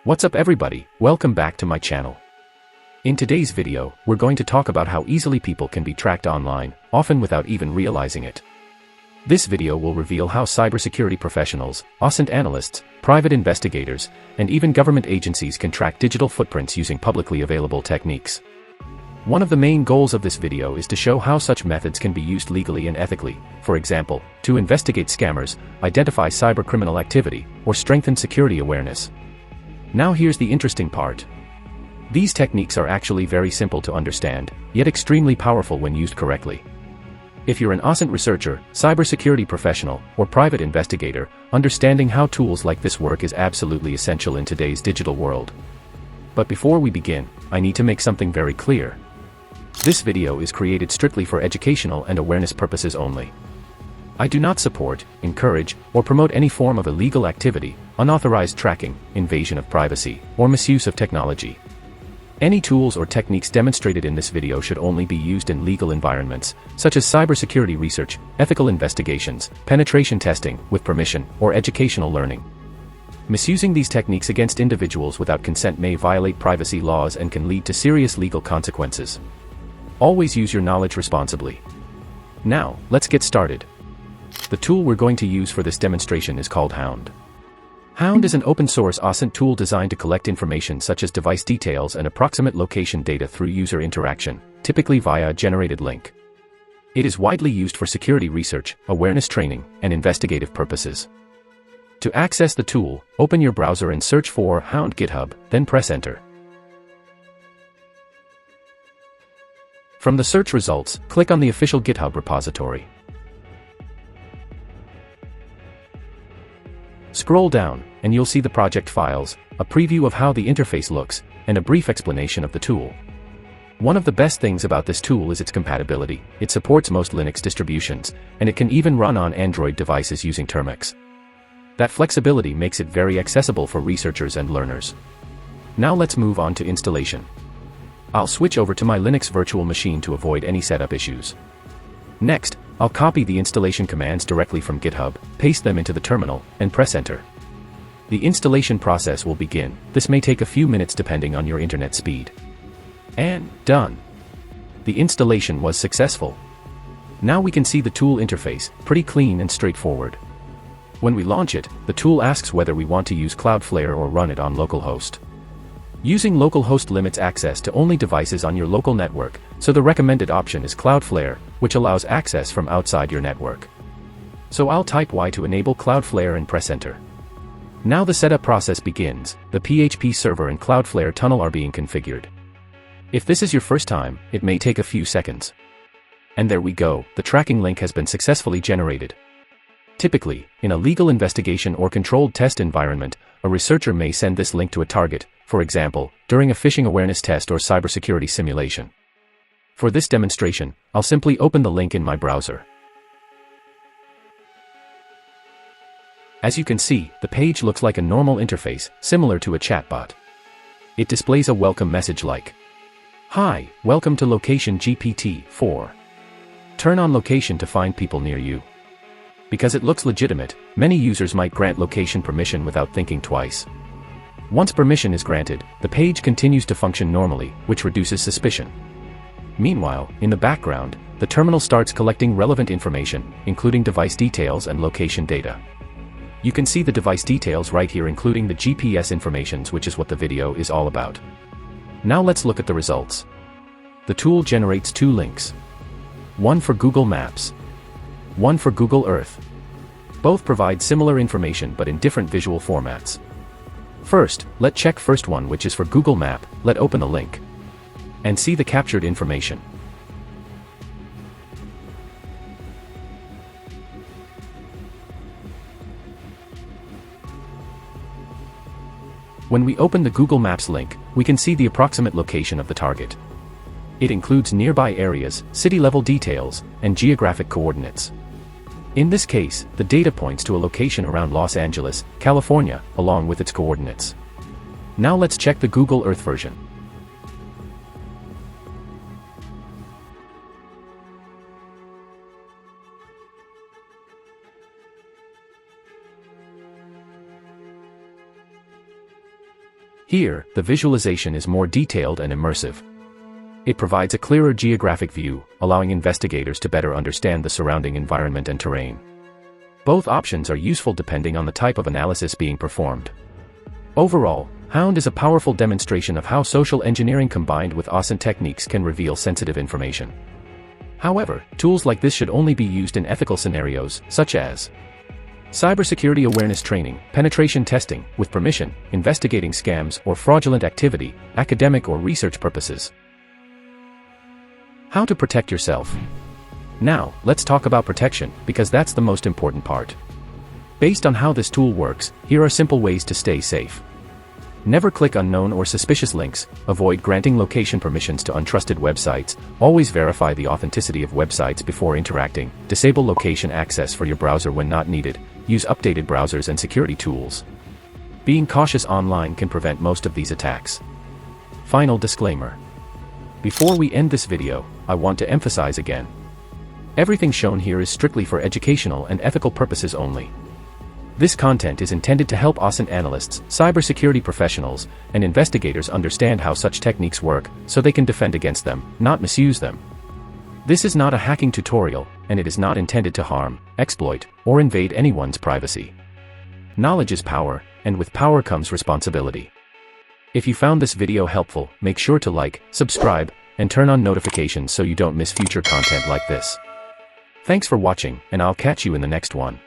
What's up everybody, welcome back to my channel. In today's video, we're going to talk about how easily people can be tracked online, often without even realizing it. This video will reveal how cybersecurity professionals, OSINT analysts, private investigators, and even government agencies can track digital footprints using publicly available techniques. One of the main goals of this video is to show how such methods can be used legally and ethically, for example, to investigate scammers, identify cybercriminal activity, or strengthen security awareness. Now here's the interesting part. These techniques are actually very simple to understand, yet extremely powerful when used correctly. If you're an OSINT researcher, cybersecurity professional, or private investigator, understanding how tools like this work is absolutely essential in today's digital world. But before we begin, I need to make something very clear. This video is created strictly for educational and awareness purposes only. I do not support, encourage, or promote any form of illegal activity, unauthorized tracking, invasion of privacy, or misuse of technology. Any tools or techniques demonstrated in this video should only be used in legal environments, such as cybersecurity research, ethical investigations, penetration testing, with permission, or educational learning. Misusing these techniques against individuals without consent may violate privacy laws and can lead to serious legal consequences. Always use your knowledge responsibly. Now, let's get started. The tool we're going to use for this demonstration is called Hound. Hound is an open-source OSINT tool designed to collect information such as device details and approximate location data through user interaction, typically via a generated link. It is widely used for security research, awareness training, and investigative purposes. To access the tool, open your browser and search for Hound GitHub, then press Enter. From the search results, click on the official GitHub repository. Scroll down, and you'll see the project files, a preview of how the interface looks, and a brief explanation of the tool. One of the best things about this tool is its compatibility. It supports most Linux distributions, and it can even run on Android devices using Termux. That flexibility makes it very accessible for researchers and learners. Now let's move on to installation. I'll switch over to my Linux virtual machine to avoid any setup issues. Next, I'll copy the installation commands directly from GitHub, paste them into the terminal, and press Enter. The installation process will begin. This may take a few minutes depending on your internet speed. And done. The installation was successful. Now we can see the tool interface, pretty clean and straightforward. When we launch it, the tool asks whether we want to use Cloudflare or run it on localhost. Using localhost limits access to only devices on your local network, so the recommended option is Cloudflare, which allows access from outside your network. So I'll type Y to enable Cloudflare and press Enter. Now the setup process begins. The PHP server and Cloudflare tunnel are being configured. If this is your first time, it may take a few seconds. And there we go, the tracking link has been successfully generated. Typically, in a legal investigation or controlled test environment, a researcher may send this link to a target, for example, during a phishing awareness test or cybersecurity simulation. For this demonstration, I'll simply open the link in my browser. As you can see, the page looks like a normal interface, similar to a chatbot. It displays a welcome message like, "Hi, welcome to location GPT-4. Turn on location to find people near you." Because it looks legitimate, many users might grant location permission without thinking twice. Once permission is granted, the page continues to function normally, which reduces suspicion. Meanwhile, in the background, the terminal starts collecting relevant information, including device details and location data. You can see the device details right here, including the GPS information, which is what the video is all about. Now let's look at the results. The tool generates two links. One for Google Maps. One for Google Earth. Both provide similar information but in different visual formats. First, let's check first one, which is for Google Map. Let's open the link and see the captured information. When we open the Google Maps link, we can see the approximate location of the target. It includes nearby areas, city-level details, and geographic coordinates. In this case, the data points to a location around Los Angeles, California, along with its coordinates. Now let's check the Google Earth version. Here, the visualization is more detailed and immersive. It provides a clearer geographic view, allowing investigators to better understand the surrounding environment and terrain. Both options are useful depending on the type of analysis being performed. Overall, Hound is a powerful demonstration of how social engineering combined with OSINT techniques can reveal sensitive information. However, tools like this should only be used in ethical scenarios, such as cybersecurity awareness training, penetration testing, with permission, investigating scams or fraudulent activity, academic or research purposes. How to protect yourself. Now, let's talk about protection, because that's the most important part. Based on how this tool works, here are simple ways to stay safe. Never click unknown or suspicious links, avoid granting location permissions to untrusted websites, always verify the authenticity of websites before interacting, disable location access for your browser when not needed, use updated browsers and security tools. Being cautious online can prevent most of these attacks. Final disclaimer. Before we end this video, I want to emphasize again. Everything shown here is strictly for educational and ethical purposes only. This content is intended to help OSINT analysts, cybersecurity professionals, and investigators understand how such techniques work, so they can defend against them, not misuse them. This is not a hacking tutorial, and it is not intended to harm, exploit, or invade anyone's privacy. Knowledge is power, and with power comes responsibility. If you found this video helpful, make sure to like, subscribe, and turn on notifications so you don't miss future content like this. Thanks for watching, and I'll catch you in the next one.